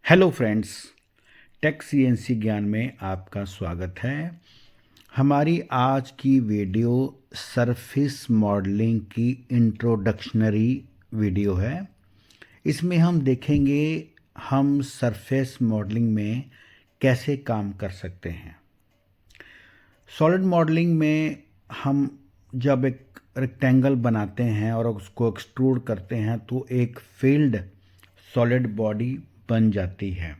Hello friends, take CNC ज्ञान में आपका स्वागत है। हमारी आज की वीडियो सरफेस मॉडलिंग की इंट्रोडक्शनरी वीडियो है। इसमें हम देखेंगे हम सरफेस मॉडलिंग में कैसे काम कर सकते हैं। सॉलिड मॉडलिंग में हम जब एक रेक्टेंगल बनाते हैं और उसको एक्सट्रूड करते हैं तो एक फिल्ड सॉलिड बॉडी बन जाती है।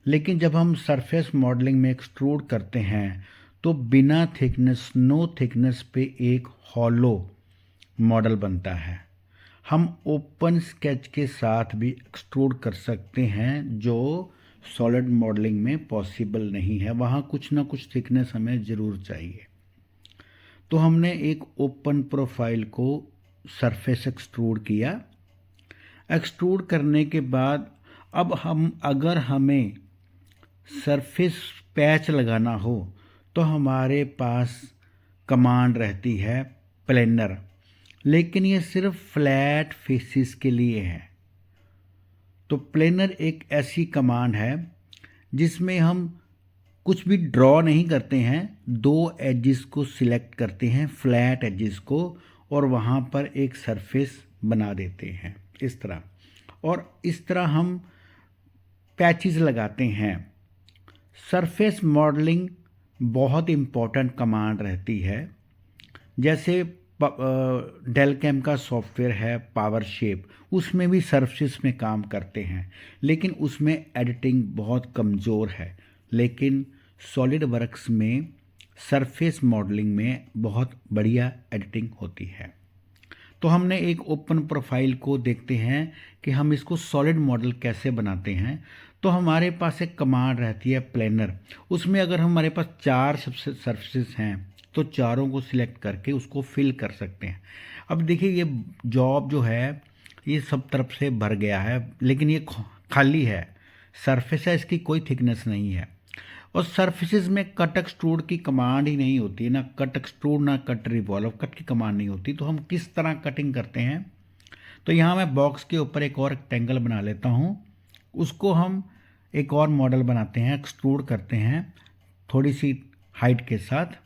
लेकिन जब हम सरफेस मॉडलिंग में एक्सट्रूड करते हैं तो बिना थिकनेस, नो थिकनेस पे एक हॉलो मॉडल बनता है। हम ओपन स्केच के साथ भी एक्सट्रूड कर सकते हैं जो सॉलिड मॉडलिंग में पॉसिबल नहीं है। वहाँ कुछ ना कुछ थिकनेस हमें ज़रूर चाहिए। तो हमने एक ओपन प्रोफाइल को सरफेस एक्सट्रूड किया। एक्सट्रूड करने के बाद अब अगर हमें सरफेस पैच लगाना हो तो हमारे पास कमांड रहती है प्लेनर, लेकिन ये सिर्फ फ्लैट फेसिस के लिए है। तो प्लेनर एक ऐसी कमांड है जिसमें हम कुछ भी ड्रॉ नहीं करते हैं, दो एजेस को सिलेक्ट करते हैं, फ्लैट एजेस को, और वहाँ पर एक सरफेस बना देते हैं इस तरह। और इस तरह हम पैचेस लगाते हैं। सरफेस मॉडलिंग बहुत इम्पॉर्टेंट कमांड रहती है। जैसे डेलकैम का सॉफ्टवेयर है पावर शेप, उसमें भी सरफेस में काम करते हैं, लेकिन उसमें एडिटिंग बहुत कमज़ोर है। लेकिन सॉलिड वर्क्स में सरफेस मॉडलिंग में बहुत बढ़िया एडिटिंग होती है। तो हमने एक ओपन प्रोफाइल को देखते हैं कि हम इसको सॉलिड मॉडल कैसे बनाते हैं। तो हमारे पास एक कमांड रहती है प्लेनर। उसमें अगर हमारे पास 4 सरफेसेस हैं तो चारों को सिलेक्ट करके उसको फिल कर सकते हैं। अब देखिए ये जॉब जो है ये सब तरफ से भर गया है, लेकिन ये खाली है। सरफेस है, इसकी कोई थिकनेस नहीं है। और सरफेसेस में कट एक्सट्रूड की कमांड ही नहीं होती है, ना कट एक्सट्रूड ना कट रिवॉल्व, कट की कमांड नहीं होती। तो हम किस तरह कटिंग करते हैं? तो यहाँ मैं बॉक्स के ऊपर एक और रेक्टेंगल बना लेता हूँ। उसको हम एक और मॉडल बनाते हैं, एक्सट्रूड करते हैं थोड़ी सी हाइट के साथ।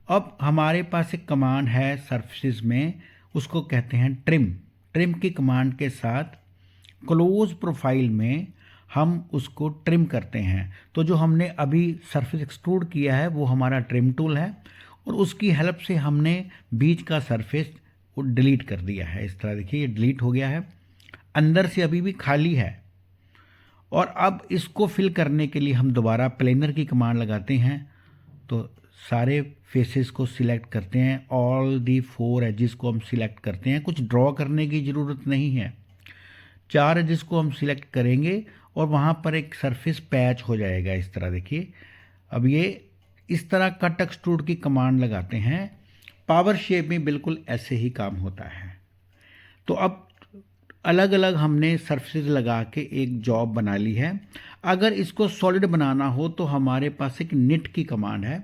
अब हमारे पास एक कमांड है सरफेसेस में, उसको कहते हैं ट्रिम। ट्रिम की कमांड के साथ क्लोज प्रोफाइल में हम उसको ट्रिम करते हैं। तो जो हमने अभी सरफेस एक्सट्रूड किया है वो हमारा ट्रिम टूल है, और उसकी हेल्प से हमने बीच का सरफेस वो डिलीट कर दिया है। इस तरह देखिए ये डिलीट हो गया है, अंदर से अभी भी खाली है। और अब इसको फिल करने के लिए हम दोबारा प्लेनर की कमांड लगाते हैं। तो सारे फेसेस को सिलेक्ट करते हैं, ऑल दी 4 एजेस को हम सिलेक्ट करते हैं। कुछ ड्रॉ करने की ज़रूरत नहीं है, 4 एजेस को हम सिलेक्ट करेंगे और वहाँ पर एक सरफेस पैच हो जाएगा इस तरह देखिए। अब ये इस तरह कट एक्सट्रूड की कमांड लगाते हैं। पावर शेप में बिल्कुल ऐसे ही काम होता है। तो अब अलग अलग हमने सरफेस लगा के एक जॉब बना ली है। अगर इसको सॉलिड बनाना हो तो हमारे पास एक निट की कमांड है।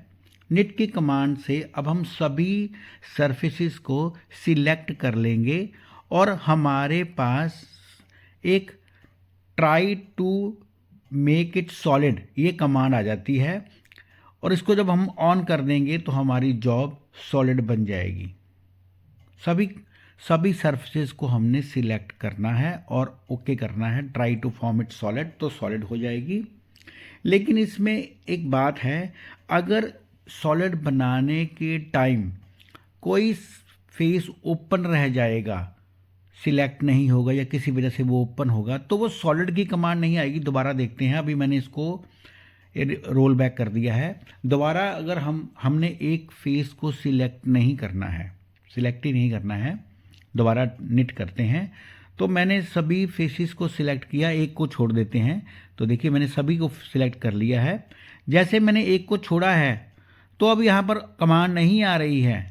निट की कमांड से अब हम सभी सरफेसेस को सिलेक्ट कर लेंगे और हमारे पास एक try to make it solid ये कमांड आ जाती है, और इसको जब हम ऑन कर देंगे तो हमारी जॉब सॉलिड बन जाएगी। सभी सरफेसेस को हमने सिलेक्ट करना है और ओके करना है, try to form it solid, तो सॉलिड हो जाएगी। लेकिन इसमें एक बात है, अगर सॉलिड बनाने के टाइम कोई फेस ओपन रह जाएगा, सिलेक्ट नहीं होगा या किसी वजह से वो ओपन होगा, तो वो सॉलिड की कमांड नहीं आएगी। दोबारा देखते हैं, अभी मैंने इसको रोल बैक कर दिया है। दोबारा अगर हमने एक फेस को सिलेक्ट नहीं करना है, सिलेक्ट ही नहीं करना है, दोबारा निट करते हैं। तो मैंने सभी फेसेस को सिलेक्ट किया, एक को छोड़ देते हैं। तो देखिए मैंने सभी को सिलेक्ट कर लिया है। जैसे मैंने एक को छोड़ा है तो अब यहाँ पर कमांड नहीं आ रही है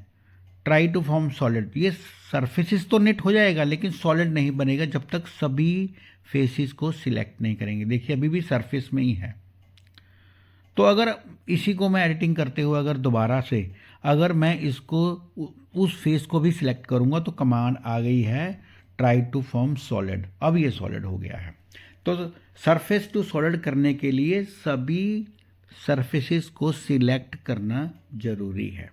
ट्राई टू फॉर्म सॉलिड। ये सरफेसेस तो निट हो जाएगा लेकिन सॉलिड नहीं बनेगा जब तक सभी फेसेस को सिलेक्ट नहीं करेंगे। देखिए अभी भी सरफेस में ही है। तो अगर इसी को मैं एडिटिंग करते हुए अगर दोबारा से अगर मैं इसको उस फेस को भी सिलेक्ट करूंगा तो कमांड आ गई है ट्राई टू फॉर्म सॉलिड। अब ये सॉलिड हो गया है। तो सरफेस टू सॉलिड करने के लिए सभी सरफेसेस को सिलेक्ट करना जरूरी है।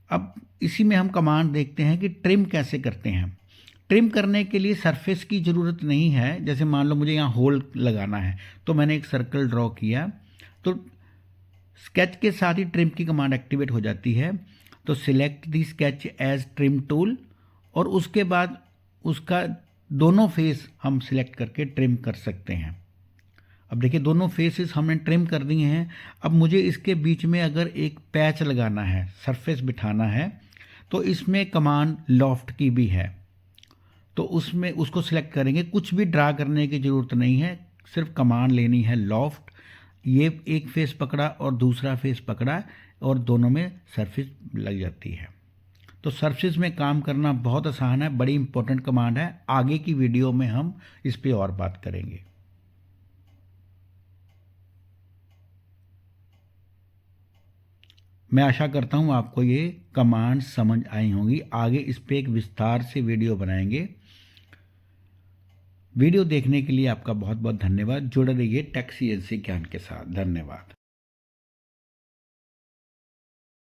अब इसी में हम कमांड देखते हैं कि ट्रिम कैसे करते हैं। ट्रिम करने के लिए सरफेस की ज़रूरत नहीं है। जैसे मान लो मुझे यहाँ होल लगाना है, तो मैंने एक सर्कल ड्रॉ किया, तो स्केच के साथ ही ट्रिम की कमांड एक्टिवेट हो जाती है। तो select the sketch as trim tool, और उसके बाद उसका दोनों फेस हम सिलेक्ट करके ट्रिम कर सकते हैं। अब देखिए दोनों फेसेस हमने ट्रिम कर दिए हैं। अब मुझे इसके बीच में अगर एक पैच लगाना है, सरफेस बिठाना है, तो इसमें कमांड लॉफ्ट की भी है, तो उसमें उसको सिलेक्ट करेंगे। कुछ भी ड्रा करने की ज़रूरत नहीं है, सिर्फ कमांड लेनी है लॉफ्ट। ये एक फेस पकड़ा और दूसरा फेस पकड़ा और दोनों में सरफेस लग जाती है। तो सरफेस में काम करना बहुत आसान है, बड़ी इंपॉर्टेंट कमांड है। आगे की वीडियो में हम इस पे और बात करेंगे। मैं आशा करता हूँ आपको ये कमांड समझ आई होंगी। आगे इस पे एक विस्तार से वीडियो बनाएंगे। वीडियो देखने के लिए आपका बहुत बहुत धन्यवाद। जुड़े रहिए टेक CNC ज्ञान के साथ। धन्यवाद।